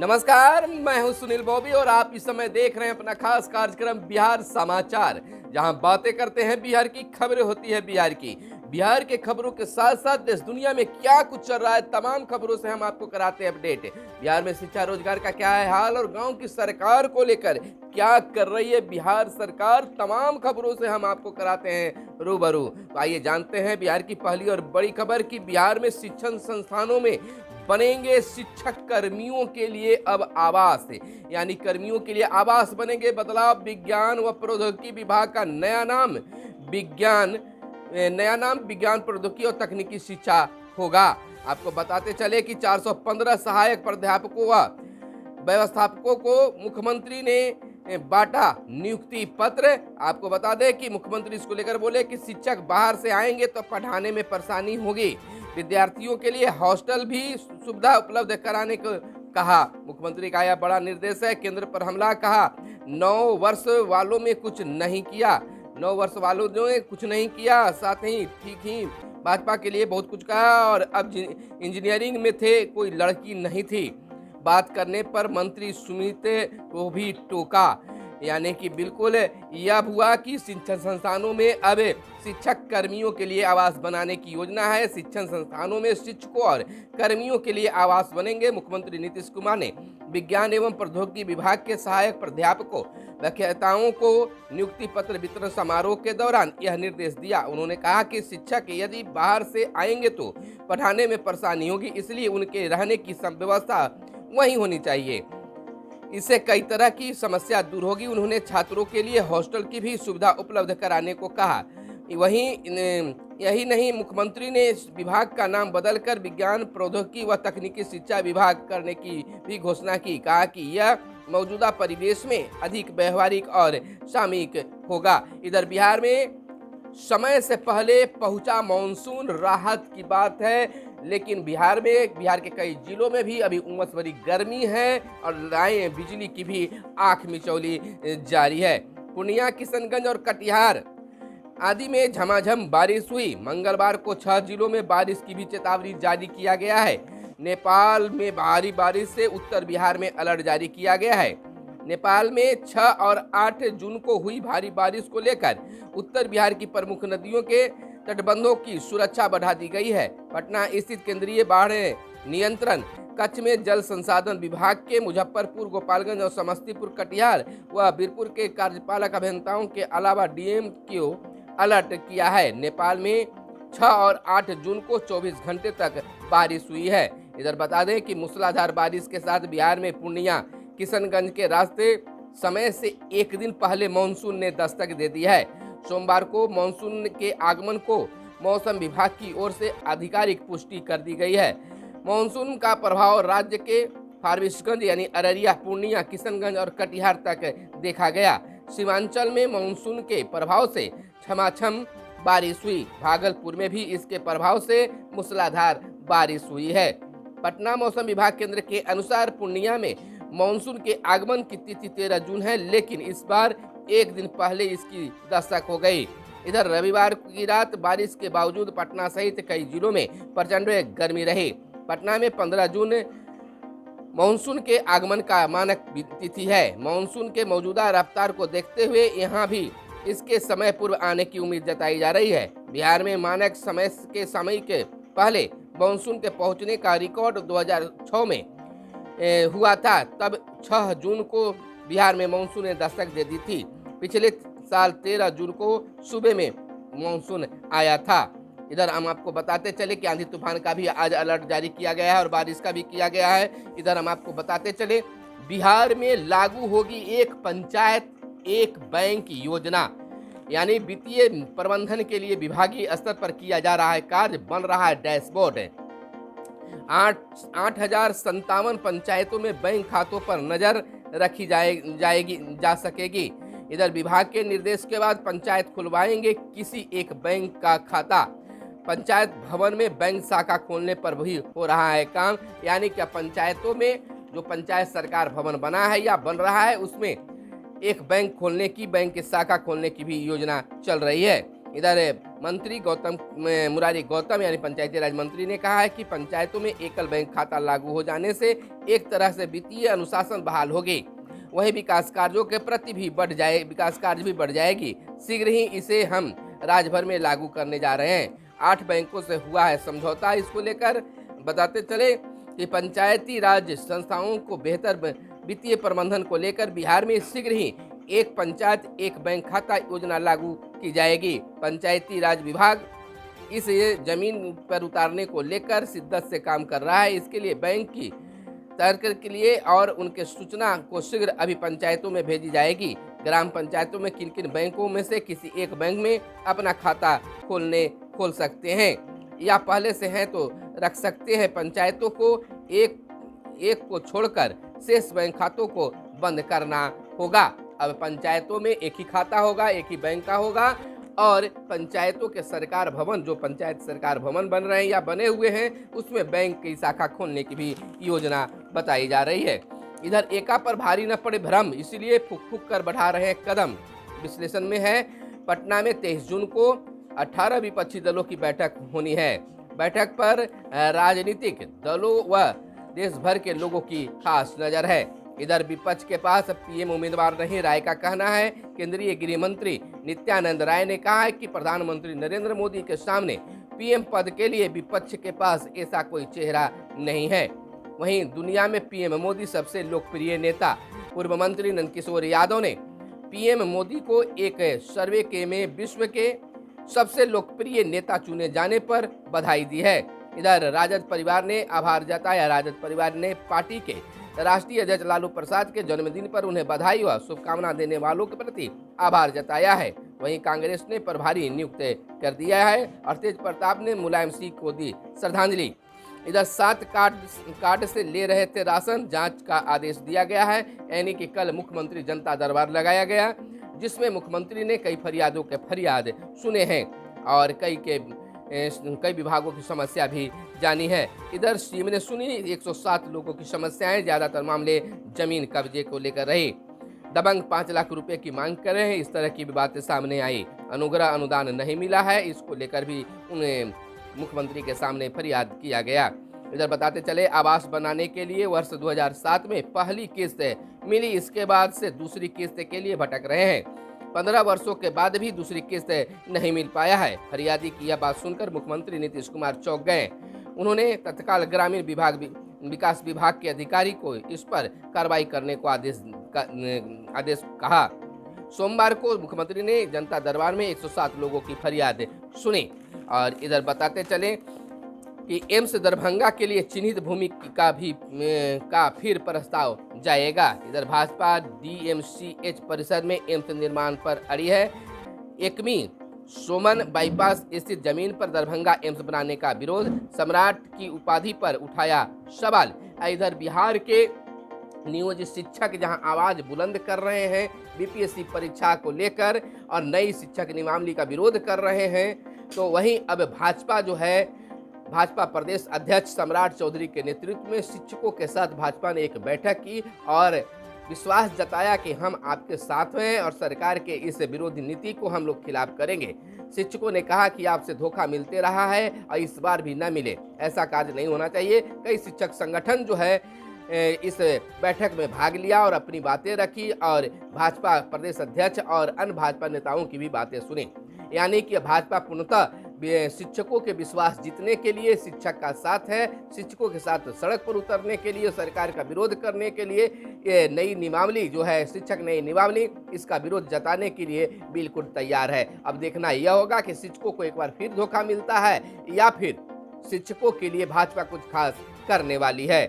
नमस्कार, मैं हूं सुनील बॉबी और आप इस समय देख रहे हैं अपना खास कार्यक्रम बिहार समाचार, जहां बातें करते हैं बिहार की, खबरें होती है बिहार की। बिहार के खबरों के साथ साथ देश दुनिया में क्या कुछ चल रहा है, तमाम खबरों से हम आपको कराते हैं अपडेट। बिहार में शिक्षा रोजगार का क्या है हाल और गांव की सरकार को लेकर क्या कर रही है बिहार सरकार, तमाम खबरों से हम आपको कराते हैं रूबरू। तो आइए जानते हैं बिहार की पहली और बड़ी खबर कि बिहार में शिक्षण संस्थानों में बनेंगे शिक्षक कर्मियों के लिए अब आवास, यानी कर्मियों के लिए आवास बनेंगे। बदलाव, विज्ञान व प्रौद्योगिकी विभाग का नया नाम विज्ञान प्रौद्योगिकी और तकनीकी शिक्षा होगा। आपको बताते चले कि 415 सहायक प्राध्यापकों व व्यवस्थापकों को मुख्यमंत्री ने बांटा नियुक्ति पत्र। आपको बता दें कि मुख्यमंत्री इसको लेकर बोले कि शिक्षक बाहर से आएंगे तो पढ़ाने में परेशानी होगी। विद्यार्थियों के लिए हॉस्टल भी सुविधा उपलब्ध कराने को कहा। मुख्यमंत्री का यह बड़ा निर्देश है। केंद्र पर हमला, कहा 9 वर्ष वालों में कुछ नहीं किया। 9 वर्ष वालों ने कुछ नहीं किया, साथ ही ठीक ही भाजपा के लिए बहुत कुछ कहा। और अब इंजीनियरिंग में थे, कोई लड़की नहीं थी। बात करने पर मंत्री सुमित को भी टोका। यानी कि बिल्कुल यह हुआ कि शिक्षण संस्थानों में अब शिक्षक कर्मियों के लिए आवास बनाने की योजना है। शिक्षण संस्थानों में शिक्षकों और कर्मियों के लिए आवास बनेंगे। मुख्यमंत्री नीतीश कुमार ने विज्ञान एवं प्रौद्योगिकी विभाग के सहायक प्राध्यापकों व्याख्याताओं को नियुक्ति पत्र वितरण समारोह के दौरान यह निर्देश दिया। उन्होंने कहा कि शिक्षक यदि बाहर से आएंगे तो पढ़ाने में परेशानी होगी, इसलिए उनके रहने की व्यवस्था वहीं होनी चाहिए। इससे कई तरह की समस्या दूर होगी। उन्होंने छात्रों के लिए हॉस्टल की भी सुविधा उपलब्ध कराने को कहा। यही नहीं, मुख्यमंत्री ने इस विभाग का नाम बदलकर विज्ञान प्रौद्योगिकी व तकनीकी शिक्षा विभाग करने की भी घोषणा की। कहा कि यह मौजूदा परिवेश में अधिक व्यवहारिक और सामयिक होगा। इधर बिहार में समय से पहले पहुंचा मानसून, राहत की बात है। लेकिन बिहार के कई जिलों में भी अभी उमस भरी गर्मी है और बिजली की भी आंख मिचौली जारी है। पूर्णिया, किशनगंज और कटिहार आदि में झमाझम बारिश हुई। मंगलवार को 6 जिलों में बारिश की भी चेतावनी जारी किया गया है। नेपाल में भारी बारिश से उत्तर बिहार में अलर्ट जारी किया गया है। नेपाल में 6 और 8 जून को हुई भारी बारिश को लेकर उत्तर बिहार की प्रमुख नदियों के तटबंधों की सुरक्षा बढ़ा दी गई है। पटना स्थित केंद्रीय बाढ़ नियंत्रण कक्ष में जल संसाधन विभाग के मुजफ्फरपुर, गोपालगंज और समस्तीपुर, कटिहार व बीरपुर के कार्यपालक अभियंताओं के अलावा डीएम को अलर्ट किया है। नेपाल में 6 और 8 जून को 24 घंटे तक बारिश हुई है। इधर बता दें कि मूसलाधार बारिश के साथ बिहार में पूर्णिया, किशनगंज के रास्ते समय से एक दिन पहले मानसून ने दस्तक दे दी है। सोमवार को मानसून के आगमन को मौसम विभाग की ओर से आधिकारिक पुष्टि कर दी गई है। मानसून का प्रभाव राज्य के फारबिसगंज यानी अररिया, पूर्णिया, किशनगंज और कटिहार तक देखा गया। सीमांचल में मानसून के प्रभाव से छमाछम बारिश हुई। भागलपुर में भी इसके प्रभाव से मूसलाधार बारिश हुई है। पटना मौसम विभाग केंद्र के अनुसार पूर्णिया में मानसून के आगमन की तिथि 13 जून है, लेकिन इस बार एक दिन पहले इसकी दस्तक हो गई। इधर रविवार की रात बारिश के बावजूद पटना सहित कई जिलों में प्रचंड गर्मी रही। पटना में 15 जून मानसून के आगमन का मानक तिथि है। मानसून के मौजूदा रफ्तार को देखते हुए यहाँ भी इसके समय पूर्व आने की उम्मीद जताई जा रही है। बिहार में मानक समय के पहले मानसून के पहुंचने का रिकॉर्ड 2006 में हुआ था। तब 6 जून को बिहार में मानसून ने दस्तक दे दी थी। पिछले साल 13 जून को सुबह में मानसून आया था। इधर हम आपको बताते चले कि आंधी तूफान का भी आज अलर्ट जारी किया गया है और बारिश का भी किया गया है। इधर हम आपको बताते चले बिहार में लागू होगी एक पंचायत एक बैंक योजना, यानी वित्तीय प्रबंधन के लिए विभागीय स्तर पर किया जा रहा है कार्य, बन रहा है डैशबोर्ड। 8,057 पंचायतों में बैंक खातों पर नजर रखी जा सकेगी। इधर विभाग के निर्देश के बाद पंचायत खुलवाएंगे किसी एक बैंक का खाता। पंचायत भवन में बैंक शाखा खोलने पर भी हो रहा है काम, यानी कि पंचायतों में जो पंचायत सरकार भवन बना है या बन रहा है उसमें एक बैंक की शाखा खोलने की भी योजना चल रही है। इधर मंत्री गौतम मुरारी गौतम यानी पंचायती राज मंत्री ने कहा है कि पंचायतों में एकल बैंक खाता लागू हो जाने से एक तरह से वित्तीय अनुशासन बहाल होगी, वहीं विकास कार्यों के प्रति भी विकास कार्य भी बढ़ जाएगी। शीघ्र ही इसे हम राज्य भर में लागू करने जा रहे हैं। 8 बैंकों से हुआ है समझौता। इसको लेकर बताते चले कि पंचायती राज संस्थाओं को बेहतर वित्तीय प्रबंधन को लेकर बिहार में शीघ्र ही एक पंचायत एक बैंक खाता योजना लागू की जाएगी। पंचायती राज विभाग इस जमीन पर उतारने को लेकर शिद्दत से काम कर रहा है। इसके लिए बैंक की तर्क के लिए और उनके सूचना को शीघ्र अभी पंचायतों में भेजी जाएगी। ग्राम पंचायतों में किन किन बैंकों में से किसी एक बैंक में अपना खाता खोल सकते हैं या पहले से हैं तो रख सकते हैं। पंचायतों को एक को छोड़कर शेष बैंक खातों को बंद करना होगा। अब पंचायतों में एक ही खाता होगा, एक ही बैंक का होगा और पंचायतों के सरकार भवन, जो पंचायत सरकार भवन बन रहे हैं या बने हुए हैं, उसमें बैंक की शाखा खोलने की भी योजना बताई जा रही है। इधर एका पर भारी न पड़े भ्रम, इसीलिए फूक फूक कर बढ़ा रहे हैं कदम। विश्लेषण में है पटना में 23 जून को 18 विपक्षी दलों की बैठक होनी है। बैठक पर राजनीतिक दलों व देश भर के लोगों की खास नजर है। इधर विपक्ष के पास पीएम उम्मीदवार नहीं, राय का कहना है। केंद्रीय गृह मंत्री नित्यानंद राय ने कहा है कि प्रधानमंत्री नरेंद्र मोदी के सामने पीएम पद के लिए विपक्ष के पास ऐसा कोई चेहरा नहीं है। वहीं दुनिया में पीएम मोदी सबसे लोकप्रिय नेता पूर्व मंत्री नंदकिशोर यादव ने पीएम मोदी को एक सर्वे के में विश्व के सबसे लोकप्रिय नेता चुने जाने पर बधाई दी है। इधर राजद परिवार ने आभार जताया। राजद परिवार ने पार्टी के राष्ट्रीय अध्यक्ष लालू प्रसाद के जन्मदिन पर उन्हें बधाई व शुभकामना देने वालों के प्रति आभार जताया है। वहीं कांग्रेस ने प्रभारी नियुक्त कर दिया है और तेज प्रताप ने मुलायम सिंह को दी श्रद्धांजलि। इधर 7 कार्ड से ले रहे थे राशन, जांच का आदेश दिया गया है। यानी कि कल मुख्यमंत्री जनता दरबार लगाया गया, जिसमें मुख्यमंत्री ने कई फरियादों के फरियाद सुने हैं और कई विभागों की समस्या भी जानी है। इधर सीएम ने सुनी 107 लोगों की समस्याएं, ज्यादातर मामले जमीन कब्जे को लेकर रहे। दबंग 5 लाख रुपए की मांग कर रहे हैं, इस तरह की भी बातें सामने आई। अनुग्रह अनुदान नहीं मिला है, इसको लेकर भी उन्हें मुख्यमंत्री के सामने फरियाद किया गया। इधर बताते चले आवास बनाने के लिए वर्ष 2007 में पहली किस्त मिली, इसके बाद से दूसरी किस्त के लिए भटक रहे हैं। 15 वर्षों के बाद भी दूसरी किस्त नहीं मिल पाया है। फरियादी की यह बात सुनकर मुख्यमंत्री नीतीश कुमार चौंक गए। उन्होंने तत्काल ग्रामीण विकास विभाग के अधिकारी को इस पर कार्रवाई करने को आदेश कहा। सोमवार को मुख्यमंत्री ने जनता दरबार में 107 लोगों की फरियाद सुनी। और इधर बताते चले कि एम्स दरभंगा के लिए चिन्हित भूमि का फिर प्रस्ताव जाएगा। इधर भाजपा डीएमसीएच परिसर में एम्स निर्माण पर अड़ी है। एकमी सोमन बाईपास स्थित जमीन पर दरभंगा एम्स बनाने का विरोध, सम्राट की उपाधि पर उठाया सवाल। इधर बिहार के नियोजित शिक्षक जहां आवाज बुलंद कर रहे हैं बीपीएससी परीक्षा को लेकर और नई शिक्षक नियमावली का विरोध कर रहे हैं, तो वहीं अब भाजपा प्रदेश अध्यक्ष सम्राट चौधरी के नेतृत्व में शिक्षकों के साथ भाजपा ने एक बैठक की और विश्वास जताया कि हम आपके साथ हैं और सरकार के इस विरोधी नीति को हम लोग खिलाफ करेंगे। शिक्षकों ने कहा कि आपसे धोखा मिलते रहा है और इस बार भी न मिले, ऐसा कार्य नहीं होना चाहिए। कई शिक्षक संगठन जो है इस बैठक में भाग लिया और अपनी बातें रखी और भाजपा प्रदेश अध्यक्ष और अन्य भाजपा नेताओं की भी बातें सुनी। यानी कि भाजपा पूर्णतः शिक्षकों के विश्वास जीतने के लिए शिक्षक का साथ है, शिक्षकों के साथ सड़क पर उतरने के लिए, सरकार का विरोध करने के लिए, ये नई नियमावली जो है शिक्षक नई नियमावली, इसका विरोध जताने के लिए बिल्कुल तैयार है। अब देखना यह होगा कि शिक्षकों को एक बार फिर धोखा मिलता है या फिर शिक्षकों के लिए भाजपा कुछ खास करने वाली है।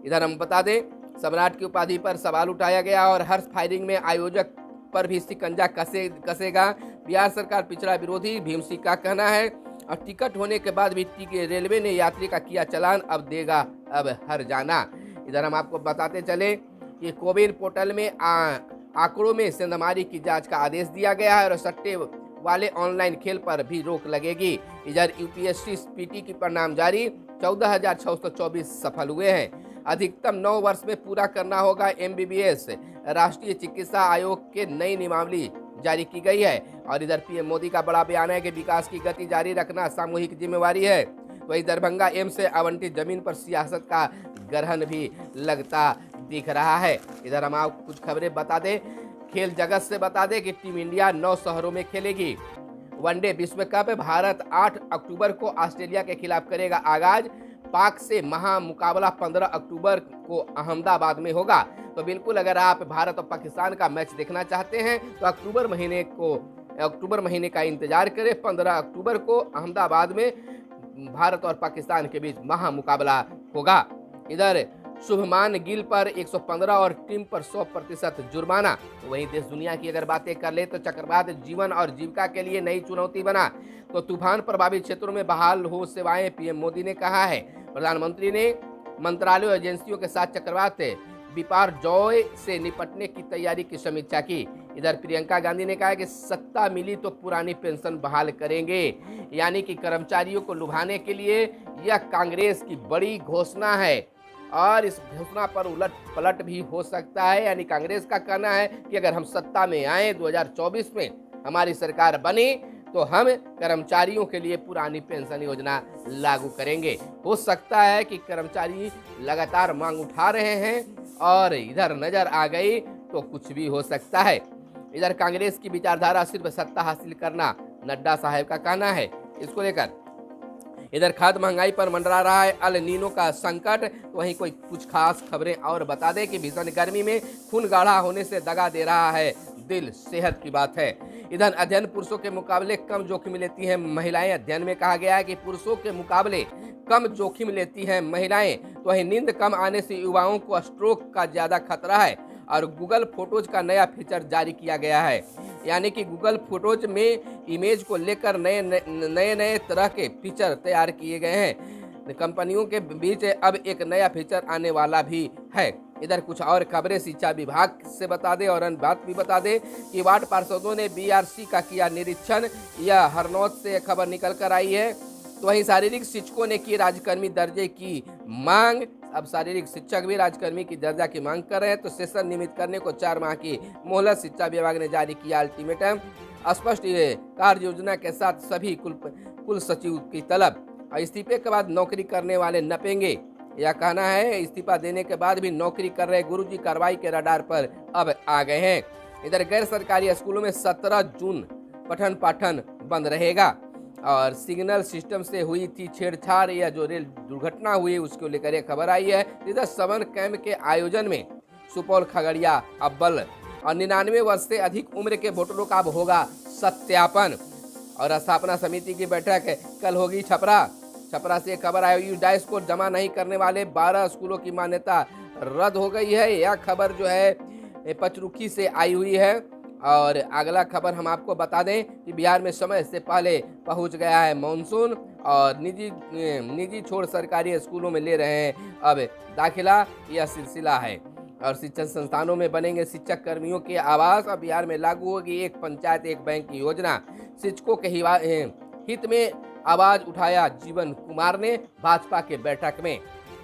इधर हम बता दें सम्राट की उपाधि पर सवाल उठाया गया और हर्ष फायरिंग में आयोजक पर भी शिकंजा कसेगा। बिहार सरकार पिछड़ा विरोधी, भीम सिंह का कहना है। और टिकट होने के बाद भी रेलवे ने यात्री का किया चालान, अब देगा अब हर जाना। इधर हम आपको बताते चले कि कोविन पोर्टल में आंकड़ों में सेंधमारी की जांच का आदेश दिया गया है और सट्टे वाले ऑनलाइन खेल पर भी रोक लगेगी। इधर यूपीएससी पीटी की परिणाम जारी, 14,624 सफल हुए हैं। अधिकतम 9 वर्ष में पूरा करना होगा एमबीबीएस। राष्ट्रीय चिकित्सा आयोग के नई नियमावली जारी की गई है। और इधर पीएम मोदी का बड़ा बयान है कि विकास की गति जारी रखना सामूहिक जिम्मेवारी है। वही दरभंगा एम्स से आवंटित जमीन पर सियासत का ग्रहण भी लगता दिख रहा है। इधर हम आपको कुछ खबरें बता दें, खेल जगत से बता दें कि टीम इंडिया 9 शहरों में खेलेगी। वनडे विश्व कप भारत 8 अक्टूबर को ऑस्ट्रेलिया के खिलाफ करेगा आगाज। पाक से महामुकाबला 15 अक्टूबर को अहमदाबाद में होगा। तो बिल्कुल अगर आप भारत और पाकिस्तान का मैच देखना चाहते हैं तो अक्टूबर महीने का इंतजार करें। 15 अक्टूबर को अहमदाबाद में भारत और पाकिस्तान के बीच महामुकाबला होगा। इधर शुभमान गिल पर 115 और टीम पर 100% जुर्माना। तो वहीं देश दुनिया की अगर बातें कर ले तो चक्रवात जीवन और जीविका के लिए नई चुनौती बना। तो तूफान प्रभावित क्षेत्रों में बहाल हो सेवाएं, पीएम मोदी ने कहा है। प्रधानमंत्री ने मंत्रालयों एजेंसियों के साथ चक्रवात बिपारजॉय से निपटने की तैयारी की समीक्षा की। इधर प्रियंका गांधी ने कहा कि सत्ता मिली तो पुरानी पेंशन बहाल करेंगे। यानी कि कर्मचारियों को लुभाने के लिए यह कांग्रेस की बड़ी घोषणा है और इस घोषणा पर उलट पलट भी हो सकता है। यानी कांग्रेस का कहना है कि अगर हम सत्ता में आए 2024 में हमारी सरकार बनी तो हम कर्मचारियों के लिए पुरानी पेंशन योजना लागू करेंगे। हो सकता है कि कर्मचारी लगातार मांग उठा रहे हैं और इधर नजर आ गई तो कुछ भी हो सकता है। इधर कांग्रेस की विचारधारा सिर्फ सत्ता हासिल करना, नड्डा साहब का कहना है इसको लेकर। इधर खाद्य महंगाई पर मंडरा रहा है अल नीनो का संकट। तो वहीं कोई कुछ खास खबरें और बता दें कि भीषण गर्मी में खून गाढ़ा होने से दगा दे रहा है दिल, सेहत की बात है। इधर अध्ययन पुरुषों के मुकाबले कम जोखिम लेती हैं महिलाएं। अध्ययन में कहा गया है कि पुरुषों के मुकाबले कम जोखिम लेती हैं महिलाएं। तो वहीं नींद कम आने से युवाओं को स्ट्रोक का ज्यादा खतरा है। और गूगल फोटोज का नया फीचर जारी किया गया है। यानी कि गूगल फोटोज में इमेज को लेकर नए तरह के फीचर तैयार किए गए हैं। कंपनियों के बीच अब एक नया फीचर आने वाला भी है। इधर कुछ और खबरें शिक्षा विभाग से बता दें और अन्य बात भी बता दें कि वार्ड पार्षदों ने बीआरसी का किया निरीक्षण। यह हरनौत से खबर निकल कर आई है। तो वहीं शारीरिक शिक्षकों ने की राजकर्मी दर्जे की मांग। अब शारीरिक शिक्षक भी राजकर्मी की दर्जा की मांग कर रहे हैं। तो सेशन नियमित करने को 4 माह की मोहलत शिक्षा विभाग ने जारी किया अल्टीमेटम। स्पष्ट कार्य योजना के साथ सभी कुल सचिव की तलब। इस्तीफे के बाद नौकरी करने वाले नपेंगे, यह कहना है। इस्तीफा देने के बाद भी नौकरी कर रहे गुरुजी कार्रवाई के रडार पर अब आ गए हैं। इधर गैर सरकारी स्कूलों में 17 जून पठन पाठन बंद रहेगा। और सिग्नल सिस्टम से हुई थी छेड़छाड़ या जो रेल दुर्घटना हुई उसको लेकर यह खबर आई है। इधर समर कैंप के आयोजन में सुपौल खगड़िया अव्वल। और 99 वर्ष से अधिक उम्र के वोटरों का अब होगा सत्यापन। और स्थापना समिति की बैठक कल होगी छपरा से खबर आई। डाइस को जमा नहीं करने वाले 12 स्कूलों की मान्यता रद्द हो गई है। यह खबर जो है पचरुखी से आई हुई है। और अगला खबर हम आपको बता दें कि बिहार में समय से पहले पहुंच गया है मानसून। और निजी छोड़ सरकारी स्कूलों में ले रहे हैं अब दाखिला, यह सिलसिला है। और शिक्षण संस्थानों में बनेंगे शिक्षक कर्मियों के आवास। और बिहार में लागू होगी एक पंचायत एक बैंक की योजना। शिक्षकों के हित में आवाज उठाया जीवन कुमार ने भाजपा के बैठक में।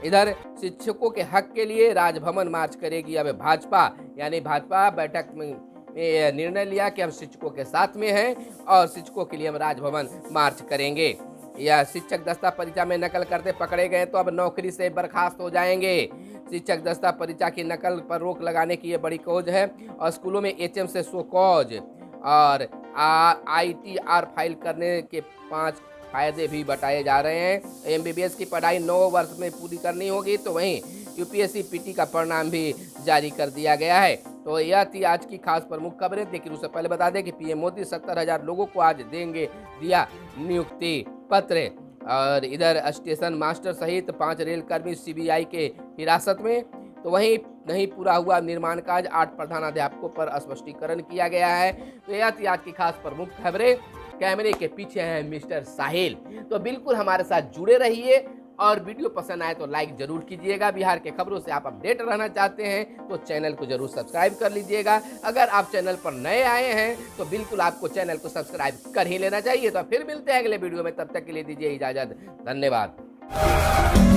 इधर शिक्षकों के हक के लिए राजभवन मार्च करेगी अब भाजपा। यानी भाजपा बैठक में निर्णय लिया कि हम शिक्षकों के साथ में हैं और शिक्षकों के लिए हम राजभवन मार्च करेंगे। या शिक्षक दस्ता परीक्षा में नकल करते पकड़े गए तो अब नौकरी से बर्खास्त हो जाएंगे। शिक्षक दस्ता परीक्षा की नकल पर रोक लगाने की ये बड़ी खोज है। और स्कूलों में एचएम से शो कॉज और ITR फाइल करने के 5 फायदे भी बताए जा रहे हैं। MBBS की पढ़ाई 9 वर्ष में पूरी करनी होगी। तो वहीं UPSC PT का परिणाम भी जारी कर दिया गया है। तो यह थी आज की खास प्रमुख खबरें। लेकिन उससे पहले बता दें कि पीएम मोदी 70,000 लोगों को आज दिया नियुक्ति पत्र। और इधर स्टेशन मास्टर सहित 5 रेल कर्मी CBI के हिरासत में। तो वहीं नहीं पूरा हुआ निर्माण कार्य, 8 प्रधानाध्यापकों पर स्पष्टीकरण किया गया है। तो यह थी आज की खास प्रमुख खबरें। कैमरे के पीछे है मिस्टर साहिल। तो बिल्कुल हमारे साथ जुड़े रहिए और वीडियो पसंद आए तो लाइक जरूर कीजिएगा। बिहार के खबरों से आप अपडेट रहना चाहते हैं तो चैनल को जरूर सब्सक्राइब कर लीजिएगा। अगर आप चैनल पर नए आए हैं तो बिल्कुल आपको चैनल को सब्सक्राइब कर ही लेना चाहिए। तो फिर मिलते हैं अगले वीडियो में, तब तक के लिए दीजिए इजाजत। धन्यवाद।